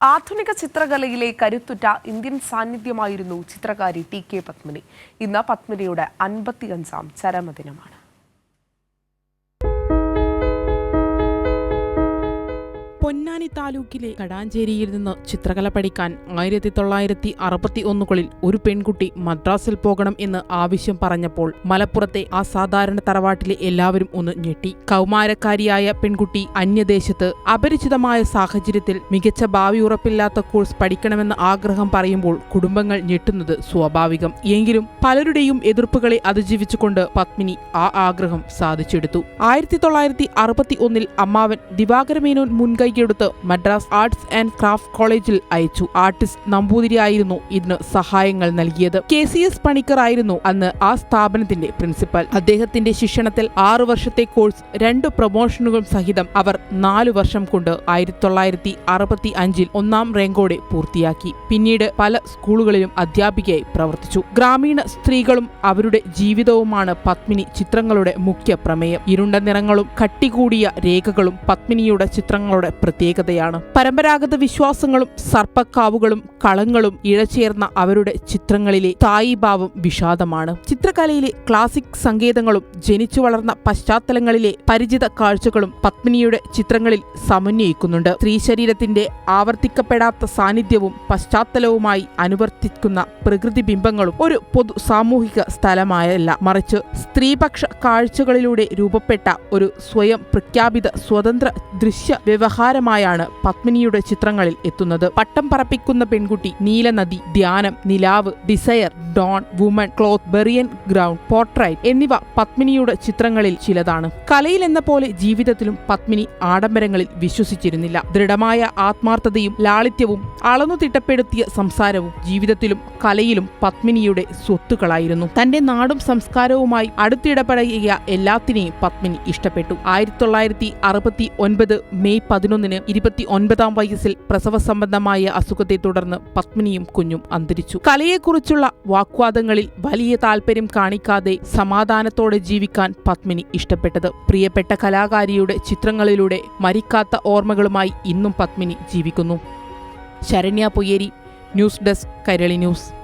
ആധുനിക ചിത്രകലയിലെ കരുത്തുറ്റ Indian സാന്നിധ്യമായിരുന്നു ചിത്രകാരി TK. Padmini. ഇന്ന് പത്മിനിയുടെ 55ാം ചരമദിനമാണ്. പൊന്നാനി താലൂക്കിലെ കടാഞ്ചേരിയിൽ നിന്ന് ചിത്രകല പഠിക്കാൻ 1961 ഒരു പെൺകുട്ടി മദ്രാസിൽ പോകണം എന്ന് ആവശ്യം പറഞ്ഞപ്പോൾ മലപ്പുറത്തെ ആ സാധാരണ തറവാട്ടിലെ എല്ലാവരും ഒന്ന് ഞെട്ടി. കൗമാരക്കാരിയായ പെൺകുട്ടി അന്യദേശത്ത് അപരിചിതമായ സാഹചര്യത്തിൽ മികച്ച ഭാവി ഉറപ്പില്ലാത്ത കോഴ്സ് പഠിക്കണമെന്ന ആഗ്രഹം പറയുമ്പോൾ കുടുംബങ്ങൾ ഞെട്ടുന്നത് സ്വാഭാവികം. എങ്കിലും പലരുടെയും എതിർപ്പുകളെ അതിജീവിച്ചുകൊണ്ട് പത്മിനി ആ ആഗ്രഹം സാധിച്ചെടുത്തു. 1961 അമ്മാവൻ ദിവാകരമേനോൻ മുൻകൈയെടുത്ത് മദ്രാസ് ആർട്സ് ആൻഡ് ക്രാഫ്റ്റ് കോളേജിൽ അയച്ചു. ആർട്ടിസ്റ്റ് നമ്പൂതിരിയായിരുന്നു ഇതിന് സഹായങ്ങൾ നൽകിയത്. KCS പണിക്കർ ആയിരുന്നു അന്ന് ആ സ്ഥാപനത്തിന്റെ പ്രിൻസിപ്പൽ. അദ്ദേഹത്തിന്റെ ശിക്ഷണത്തിൽ 6 വർഷത്തെ കോഴ്സ് 2 പ്രൊമോഷനുകൾ സഹിതം അവർ 4 വർഷം കൊണ്ട് 1965 1ാം റാങ്കോടെ പൂർത്തിയാക്കി. പിന്നീട് പല സ്കൂളുകളിലും അധ്യാപികയായി പ്രവർത്തിച്ചു. ഗ്രാമീണ സ്ത്രീകളും അവരുടെ ജീവിതവുമാണ് പത്മിനി ചിത്രങ്ങളുടെ മുഖ്യ പ്രമേയം. ഇരുണ്ട നിറങ്ങളും കട്ടികൂടിയ രേഖകളും പത്മിനിയുടെ ചിത്രങ്ങളുടെ പ്രത്യേകതയാണ്. പരമ്പരാഗത വിശ്വാസങ്ങളും സർപ്പക്കാവുകളും കളങ്ങളും ഇഴചേർന്ന അവരുടെ ചിത്രങ്ങളിലെ സ്ഥായീഭാവം വിഷാദമാണ്. ചിത്രകലയിലെ ക്ലാസിക് സങ്കേതങ്ങളും ജനിച്ചു വളർന്ന പശ്ചാത്തലങ്ങളിലെ പരിചിത കാഴ്ചകളും പത്മിനിയുടെ ചിത്രങ്ങളിൽ സമന്വയിക്കുന്നുണ്ട്. സ്ത്രീ ശരീരത്തിന്റെ ആവർത്തിക്കപ്പെടാത്ത സാന്നിധ്യവും പശ്ചാത്തലവുമായി അനുവർത്തിക്കുന്ന പ്രകൃതി ബിംബങ്ങളും ഒരു പൊതു സാമൂഹിക സ്ഥലമായല്ല, മറിച്ച് സ്ത്രീപക്ഷ കാഴ്ചകളിലൂടെ രൂപപ്പെട്ട ഒരു സ്വയം പ്രഖ്യാപിത സ്വതന്ത്ര ദൃശ്യ വ്യവഹാരമായാണ് പത്മിനിയുടെ ചിത്രങ്ങളിൽ എത്തുന്നത്. പട്ടം പറപ്പിക്കുന്ന പെൺകുട്ടി, നീലനദി, ധ്യാനം, നിലാവ്, desire, dawn, woman, cloth, burial ground, portrait എന്നിവ പത്മിനിയുടെ ചിത്രങ്ങളിൽ ചിലതാണ്. കലയിൽ എന്ന പോലെ ജീവിതത്തിലും പത്മിനി ആഡംബരങ്ങളിൽ വിശ്വസിച്ചിരുന്നില്ല. ദൃഢമായ ആത്മാർത്ഥതയും ലാളിത്യവും അളന്നു തിട്ടപ്പെടുത്തിയ സംസാരവും ജീവിതത്തിലും കലയിലും പത്മിനിയുടെ സ്വത്തുക്കളായിരുന്നു. തന്റെ നാടും സംസ്കാരവുമായി അടുത്തിടപഴകിയ എല്ലാത്തിനെയും പത്മിനി ഇഷ്ടപ്പെട്ടു. 1969 മെയ് 11 29ാം വയസ്സിൽ പ്രസവ സംബന്ധമായ അസുഖത്തെ തുടർന്ന് പത്മിനിയും കുഞ്ഞും അന്തരിച്ചു. കലയെക്കുറിച്ചുള്ള വാഗ്വാദങ്ങളിൽ വലിയ താല്പര്യം കാണിക്കാതെ സമാധാനത്തോടെ ജീവിക്കാൻ പത്മിനി ഇഷ്ടപ്പെട്ടത്. പ്രിയപ്പെട്ട കലാകാരിയുടെ ചിത്രങ്ങളിലൂടെ മരിക്കാത്ത ഓർമ്മകളുമായി ഇന്നും പത്മിനി ജീവിക്കുന്നു. Saranya Poyyeri, news desk, Kairali news.